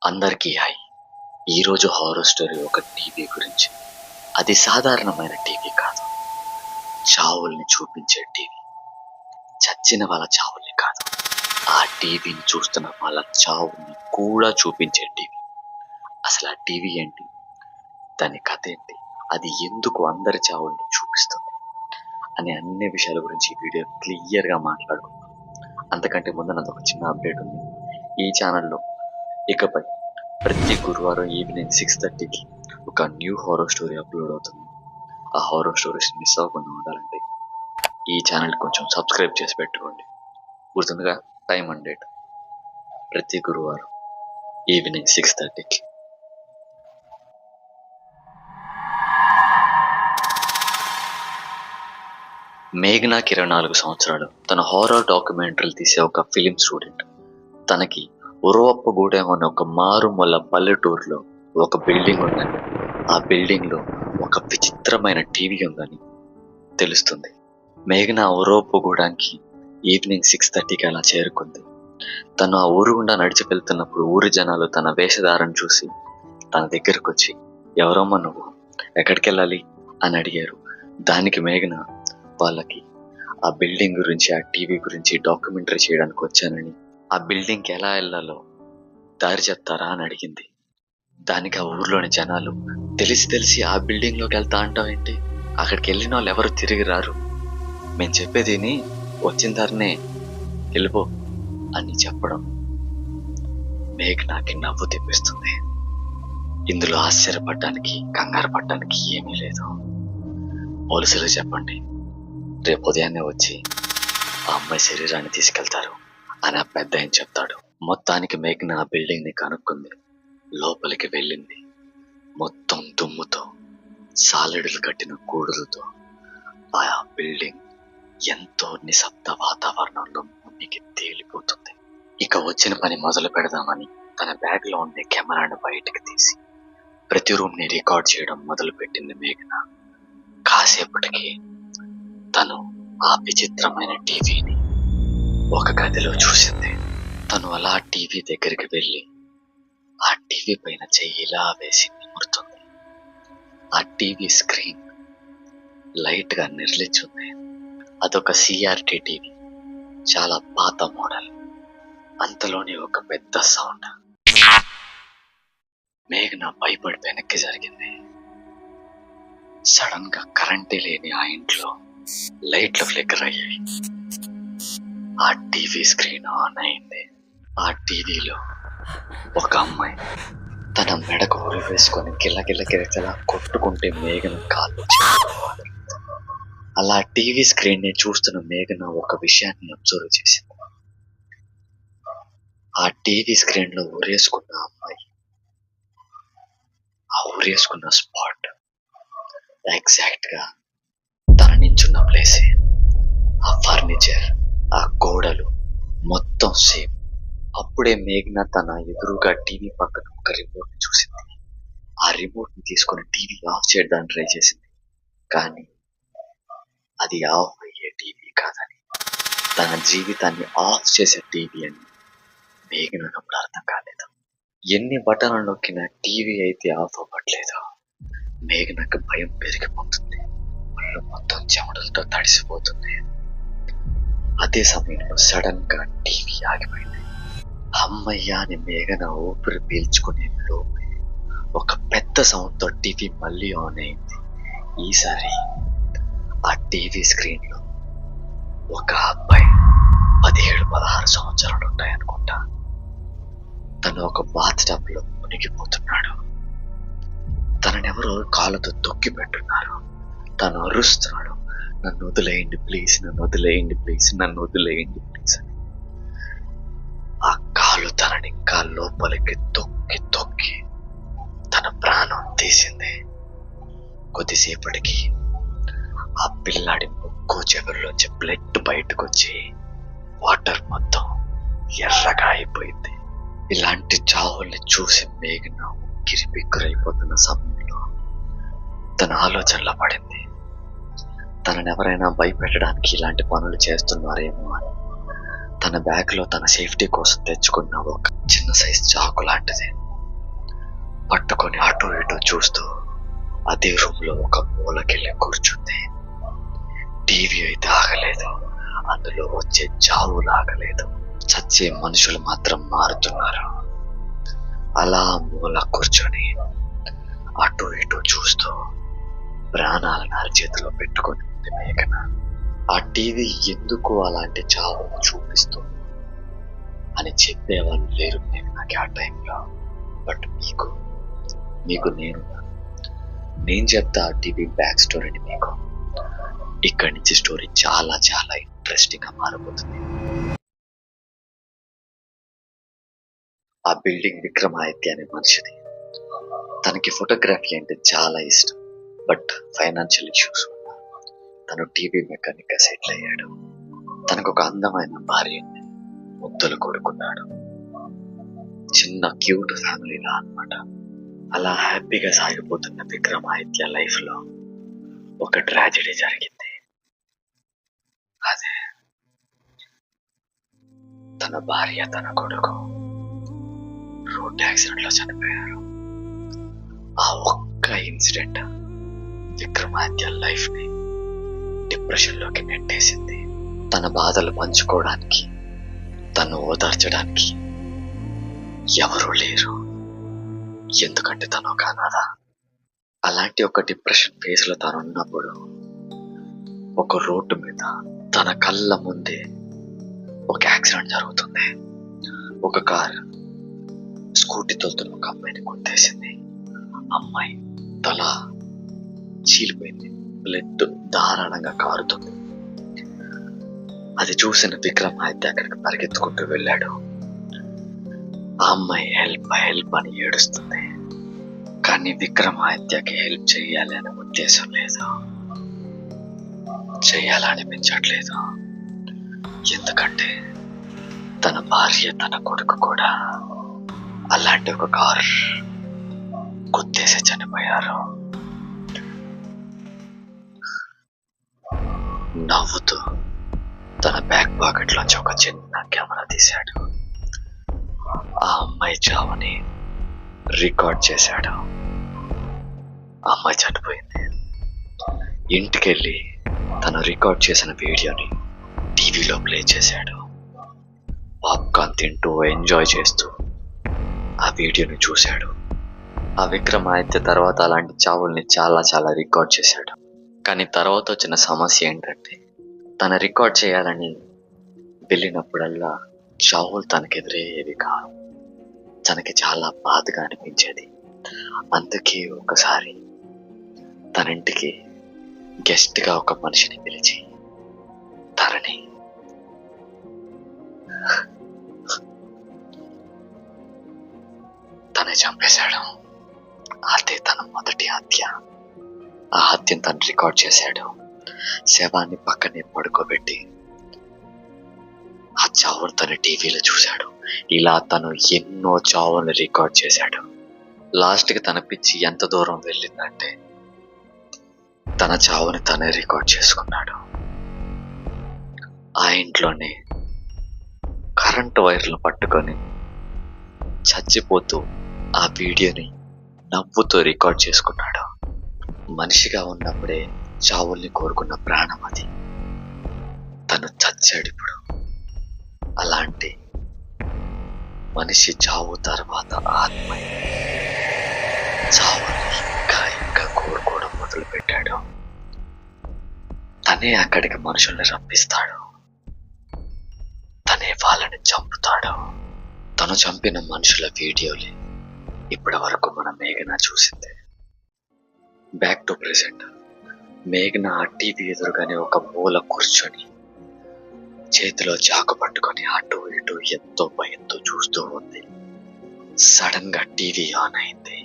అందరికీ హాయ్. ఈరోజు horror story ఒక టీవీ గురించి. అది సాధారణమైన టీవీ కాదు, చావుల్ని చూపించే టీవీ. చచ్చిన వాళ్ళ చావుల్ని కాదు, ఆ టీవీని చూస్తున్న వాళ్ళ చావుల్ని కూడా చూపించే టీవీ. అసలు ఆ టీవీ ఏంటి, దాని కథ ఏంటి, అది ఎందుకు అందరి చావుల్ని చూపిస్తుంది అనే అన్ని విషయాల గురించి ఈ వీడియో క్లియర్గా మాట్లాడుకుందాం. అంతకంటే ముందు నాది ఒక చిన్న అప్డేట్ ఉంది. ఈ ఛానల్లో ఇకపై ప్రతి గురువారం ఈవినింగ్ 6:30కి ఒక న్యూ హారర్ స్టోరీ అప్లోడ్ అవుతుంది. ఆ హారర్ స్టోరీస్ మిస్ అవ్వకుండా ఉండాలంటే ఈ ఛానల్ కొంచెం సబ్స్క్రైబ్ చేసి పెట్టుకోండి. గుర్తుందిగా, టైం అండ్ డేట్ ప్రతి గురువారం ఈవినింగ్ 6:30కి. మేఘనాకి 24 సంవత్సరాలు. తన హారర్ డాక్యుమెంటరీలు తీసే ఒక ఫిలిం స్టూడెంట్. తనకి ఉరవప్పగూడెం అనే ఒక మారుమూల పల్లెటూరులో ఒక బిల్డింగ్ ఉందని, ఆ బిల్డింగ్ లో ఒక విచిత్రమైన టీవీ ఉందని తెలుస్తుంది. మేఘన ఉరవప్పగూడానికి ఈవినింగ్ 6:30కి అలా చేరుకుంది. తను ఆ ఊరు గుండా నడిచి వెళ్తున్నప్పుడు ఊరి జనాలు తన వేషధారణ చూసి తన దగ్గరకు వచ్చి, ఎవరమ్మా నువ్వు, ఎక్కడికి వెళ్ళాలి అని అడిగారు. దానికి మేఘన వాళ్ళకి ఆ బిల్డింగ్ గురించి, ఆ టీవీ గురించి డాక్యుమెంటరీ చేయడానికి వచ్చానని, ఆ బిల్డింగ్కి ఎలా వెళ్ళాలో దారి చెప్తారా అని అడిగింది. దానికి ఆ ఊర్లోని జనాలు, తెలిసి ఆ బిల్డింగ్ లోకి వెళ్తా అంటావేంటి, అక్కడికి వెళ్ళిన వాళ్ళు ఎవరు తిరిగి రారు, మేము చెప్పేదిని వచ్చిన దారినే వెళ్ళిపో అని చెప్పడం మేఘనాకి నవ్వు తెప్పిస్తుంది. ఇందులో ఆశ్చర్యపడడానికి, కంగారు పడడానికి ఏమీ లేదు. పోలీసులు చెప్పండి, రేపు ఉదయాన్నే వచ్చి ఆ అమ్మాయి శరీరాన్ని తీసుకెళ్తారు అని ఆ పెద్ద ఆయన చెప్తాడు. మొత్తానికి మేఘన ఆ బిల్డింగ్ ని కనుక్కుంది. లోపలికి వెళ్ళింది. మొత్తం దుమ్ముతో, సాలెడులు కట్టిన గూడులతో ఆ బిల్డింగ్ ఎంతో నిశ్శబ్ద వాతావరణంలో మునిగి తేలిపోతుంది. ఇక వచ్చిన పని మొదలు పెడదామని తన బ్యాగ్ లో ఉండే కెమెరాను బయటకు తీసి ప్రతి రూమ్ ని రికార్డ్ చేయడం మొదలు పెట్టింది మేఘన. కాసేపటికి తను ఆ విచిత్రమైన టీవీని ఒక గదిలో చూసింది. తను అలా టీవీ దగ్గరికి వెళ్ళి ఆ టీవీ పైన చెయ్యి ఇలా వేసి నిమురుతుంది. ఆ టీవీ స్క్రీన్ లైట్ గా నిర్లిచుంది. అదొక సిఆర్టీ టీవీ, చాలా పాత మోడల్. అంతలోనే ఒక పెద్ద సౌండ్. మేఘన భయపడి వెనక్కి జరిగింది. సడన్ గా కరెంటే లేని ఆ ఇంట్లో లైట్లు ఫ్లికర్ అయ్యాయి. ఆ టీవీ స్క్రీన్ ఆన్ అయింది. ఆ టీవీలో ఒక అమ్మాయి తన మెడకు ఉరి వేసుకొని గిల్లగిల్లగిలా కొట్టుకుంటే మేఘన కాళ్ళు చేతులు. అలా టీవీ స్క్రీన్ ని చూస్తున్న మేఘన ఒక విషయాన్ని అబ్జర్వ్ చేసింది. ఆ టీవీ స్క్రీన్ లో ఊరేసుకున్న అమ్మాయి, ఆ ఊరేసుకున్న స్పాట్ ఎగ్జాక్ట్ గా తన నించున్న ప్లేసే. ఆ ఫర్నిచర్, ఆ గోడలు మొత్తం సేమ్. అప్పుడే మేఘన తన ఎదురుగా టీవీ పక్కన ఒక రిమోట్ ని చూసింది. ఆ రిమోట్ ని తీసుకుని టీవీ ఆఫ్ చేయడానికి ట్రై చేసింది. కానీ అది ఆఫ్ అయ్యే టీవీ కాదని, తన జీవితాన్ని ఆఫ్ చేసే టీవీ అని మేఘనకు అప్పుడు అర్థం కాలేదు. ఎన్ని బటన్లు నొక్కినా టీవీ అయితే ఆఫ్ అవ్వట్లేదు. మేఘనకు భయం పెరిగిపోతుంది. ఒళ్ళు మొత్తం చెమటలతో తడిసిపోతుంది. అదే సమయంలో సడన్ గా టీవీ ఆగిపోయింది. అమ్మయ్య అని మేఘన ఊపిరి పీల్చుకునే లోపే ఒక పెద్ద సౌండ్ తో టీవీ మళ్ళీ ఆన్ అయింది. ఈసారి ఆ టీవీ స్క్రీన్ లో ఒక అబ్బాయి, 17-16 సంవత్సరాలు ఉంటాయనుకుంటా, తను ఒక బాత్ టబ్ లో మునిగిపోతున్నాడు. తననెవరో కాళ్ళతో తొక్కి పెట్టున్నారు. తను అరుస్తున్నాడు, నన్ను వదిలేయండి ప్లీజ్, నన్ను వదిలేయండి ప్లీజ్, నన్ను వదిలేయండి ప్లీజ్ అని. ఆ కాలు తనని ఇంకా లోపలికి తొక్కి తొక్కి తన ప్రాణం తీసింది. కొద్దిసేపటికి ఆ పిల్లాడి ముక్కు చెవుల్లోంచి బ్లడ్ బయటకు వచ్చి వాటర్ మొత్తం ఎర్రగా అయిపోయింది. ఇలాంటి చావుల్ని చూసి మేఘన ఉక్కిరి బిక్కురైపోతున్న సమయంలో తన ఆలోచనలో పడింది, తనని ఎవరైనా భయపెట్టడానికి ఇలాంటి పనులు చేస్తున్నారేమో అని. తన బ్యాగ్ లో తన సేఫ్టీ కోసం తెచ్చుకున్న ఒక చిన్న సైజ్ చాకు లాంటిది పట్టుకొని అటు ఇటు చూస్తూ అదే రూమ్ లో ఒక మూలకెళ్ళి కూర్చుంది. టీవీ అయితే ఆగలేదు, అందులో వచ్చే చావులు ఆగలేదు, చచ్చే మనుషులు మాత్రం మారుతున్నారు. అలా మూల కూర్చొని అటు ఇటు చూస్తూ ప్రాణాలను అరచేతిలో పెట్టుకొని ఉంది మేఘన. ఆ టీవీ ఎందుకు అలాంటి చావును చూపిస్తూ అని చెప్పేవాళ్ళు లేరు మేఘనకి ఆ టైంలో. బట్ మీకు నేను చెప్తా ఆ టీవీ బ్యాక్ స్టోరీని మీకు. ఇక్కడి నుంచి స్టోరీ చాలా చాలా ఇంట్రెస్టింగ్ గా మారిపోతుంది. ఆ బిల్డింగ్ విక్రమాదిత్య అనే మనిషిది. తనకి ఫోటోగ్రఫీ అంటే చాలా ఇష్టం. బట్ ఫైనాన్షియల్ ఇష్యూస్ తను టీవీ మెకానిక్ గా సెటిల్ అయ్యాడు. తనకు ఒక అందమైన భార్య ఉంది, ముద్దలు కొడుకున్నాడు. చిన్న క్యూట్ ఫ్యామిలీలా అన్నమాట. అలా హ్యాపీగా సాగిపోతున్న విక్రమాదిత్య లైఫ్ లో ఒక ట్రాజెడీ జరిగింది. అదే తన భార్య తన కొడుకు రోడ్ యాక్సిడెంట్ లో చనిపోయారు. ఆ ఒక్క ఇన్సిడెంట్ విక్రమాదిత్య లైఫ్ ని డిప్రెషన్ లోకి నెట్టేసింది. తన బాధలు పంచుకోవడానికి, తను ఓదార్చడానికి ఎవరూ లేరు. ఎందుకంటే తను ఒక అనాథ. అలాంటి ఒక డిప్రెషన్ ఫేజ్ లో తను ఉన్నప్పుడు ఒక రోడ్డు మీద తన కళ్ళ ముందే ఒక యాక్సిడెంట్ జరుగుతుంది. ఒక కార్ స్కూటీ తోలుతున్న ఒక అమ్మాయిని కొట్టేసింది. అమ్మాయి తల చీలిపోయింది, బ్లడ్ ధారాళంగా కారుతుంది. అది చూసిన విక్రమాదిత్య అక్కడికి పరిగెత్తుకుంటూ వెళ్ళాడు. ఆ అమ్మాయి హెల్ప్ అని ఏడుస్తుంది. కానీ విక్రమాదిత్యకి హెల్ప్ చేయాలి అనే ఉద్దేశం లేదు, చేయాలనిపించట్లేదు. ఎందుకంటే తన భార్య తన కొడుకు కూడా అలాంటి ఒక కార్ గుద్దేసి చనిపోయారు. నవ్వుతూ తన బ్యాక్ పాకెట్ లోంచి ఒక చిన్న కెమెరా తీశాడు. ఆ అమ్మాయి చావుని రికార్డ్ చేశాడు. ఆ అమ్మాయి చనిపోయింది. ఇంటికెళ్ళి తను రికార్డ్ చేసిన వీడియోని టీవీలో ప్లే చేశాడు. పాప్కార్న్ తింటూ ఎంజాయ్ చేస్తూ ఆ వీడియోని చూశాడు. ఆ విక్రమాదిత్య తర్వాత అలాంటి చావుల్ని చాలా చాలా రికార్డ్ చేశాడు. కానీ తర్వాత వచ్చిన సమస్య ఏంటంటే తన రికార్డ్ చేయాలని వెళ్ళినప్పుడల్లా చావులు తనకెదురయ్యేవి కాదు. తనకి చాలా బాధగా అనిపించేది. అందుకే ఒకసారి తన ఇంటికి గెస్ట్ గా ఒక మనిషిని పిలిచి తనని తనే చంపేశాడు. అదే తన మొదటి హత్య. ఆ హత్యను తను రికార్డ్ చేశాడు. శవాన్ని పక్కనే పడుకోబెట్టి ఆ చావును తన టీవీలో చూశాడు. ఇలా తను ఎన్నో చావులను రికార్డ్ చేశాడు. లాస్ట్ కి తన పిచ్చి ఎంత దూరం వెళ్ళిందంటే తన చావుని తనే రికార్డ్ చేసుకున్నాడు. ఆ ఇంట్లోనే కరెంటు వైర్లు పట్టుకొని చచ్చిపోతూ ఆ వీడియోని నవ్వుతూ రికార్డ్ చేసుకున్నాడు. మనిషిగా ఉన్నప్పుడే చావుల్ని కోరుకున్న ప్రాణం అది. తను చచ్చాడు ఇప్పుడు. అలాంటి మనిషి చావు తర్వాత ఆత్మ చావుని ఇంకా కోరుకోవడం మొదలు పెట్టాడు. తనే అక్కడికి మనుషుల్ని రప్పిస్తాడు, తనే వాళ్ళని చంపుతాడు. తను చంపిన మనుషుల వీడియోలే ఇప్పటి వరకు మన మేఘన చూసింది. Back to present. మేఘన ఆ టీవీ ఎదురుగానే ఒక మూల కూర్చొని చేతిలో చాకు పట్టుకొని అటు ఇటు ఎంతో భయంతో చూస్తూ ఉంది. సడన్ గా టీవీ ఆన్ అయింది.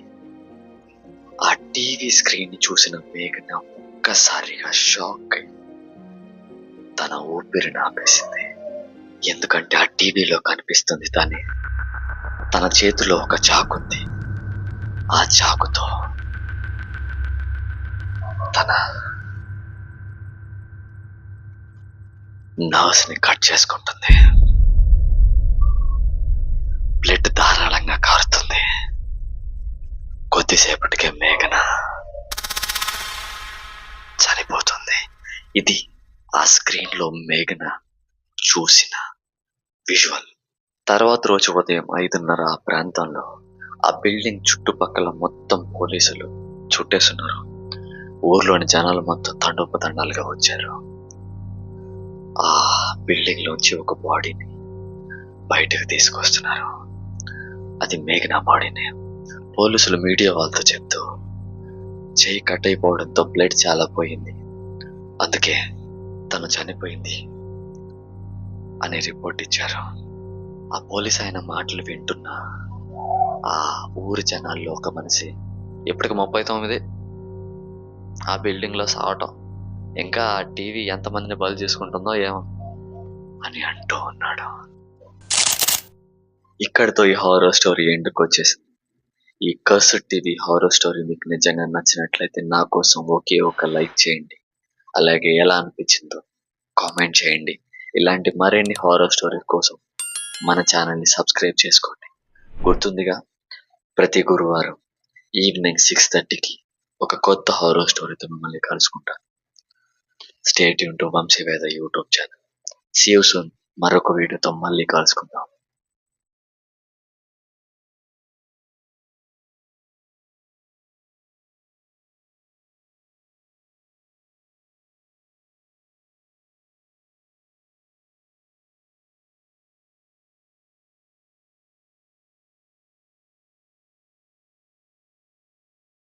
ఆ టీవీ స్క్రీన్ ని చూసిన మేఘన ఒక్కసారిగా షాక్ అయి తన ఊపిరిని ఆపేసింది. ఎందుకంటే ఆ టీవీలో కనిపిస్తుంది తన చేతిలో ఒక చాకుంది. ఆ చాకుతో తన నర్వ్స్ ని కట్ చేసుకుంటుంది. బ్లడ్ ధారాళంగా కారుతుంది. కొద్దిసేపటికే మేఘన చనిపోతుంది. ఇది ఆ స్క్రీన్ లో మేఘన చూసిన విజువల్. తర్వాత రోజు ఉదయం 5:30 ఆ ప్రాంతంలో ఆ బిల్డింగ్ చుట్టుపక్కల మొత్తం పోలీసులు చుట్టేస్తున్నారు. ఊర్లోని జనాలు మొత్తం తండోపతండాలుగా వచ్చారు. ఆ బిల్డింగ్ లోంచి ఒక బాడీని బయటకు తీసుకొస్తున్నారు. అది మేఘన బాడీని. పోలీసులు మీడియా వాళ్ళతో చెప్తూ చేయి కట్ అయిపోవడంతో బ్లడ్ చాలా పోయింది, అందుకే తను చనిపోయింది అని రిపోర్ట్ ఇచ్చారు. ఆ పోలీస్ ఆయన మాటలు వింటున్న ఆ ఊరి జనాల్లో ఒక మనిషి, ఇప్పటికి 39 ఆ బిల్డింగ్ లో సావటం, ఇంకా ఆ టీవీ ఎంతమందిని బలి చేసుకుంటుందో ఏమో అని అంటూ ఉన్నాడు. ఇక్కడితో ఈ హారర్ స్టోరీ ఎండ్కి వచ్చేసింది. ఈ కర్స్డ్ టీవీ హారర్ స్టోరీ మీకు నిజంగా నచ్చినట్లయితే నా కోసం ఒకే ఒక లైక్ చేయండి. అలాగే ఎలా అనిపించిందో కామెంట్ చేయండి. ఇలాంటి మరిన్ని హారర్ స్టోరీ కోసం మన ఛానల్ని సబ్స్క్రైబ్ చేసుకోండి. గుర్తుందిగా, ప్రతి గురువారం ఈవినింగ్ 6:30కి ఒక కొత్త హారర్ స్టోరీతో మిమ్మల్ని కలుసుకుంటాను. Stay tune to Vamsiveda YouTube channel. See you soon. మరొక వీడియోతో మళ్ళీ కలుసుకుందాం.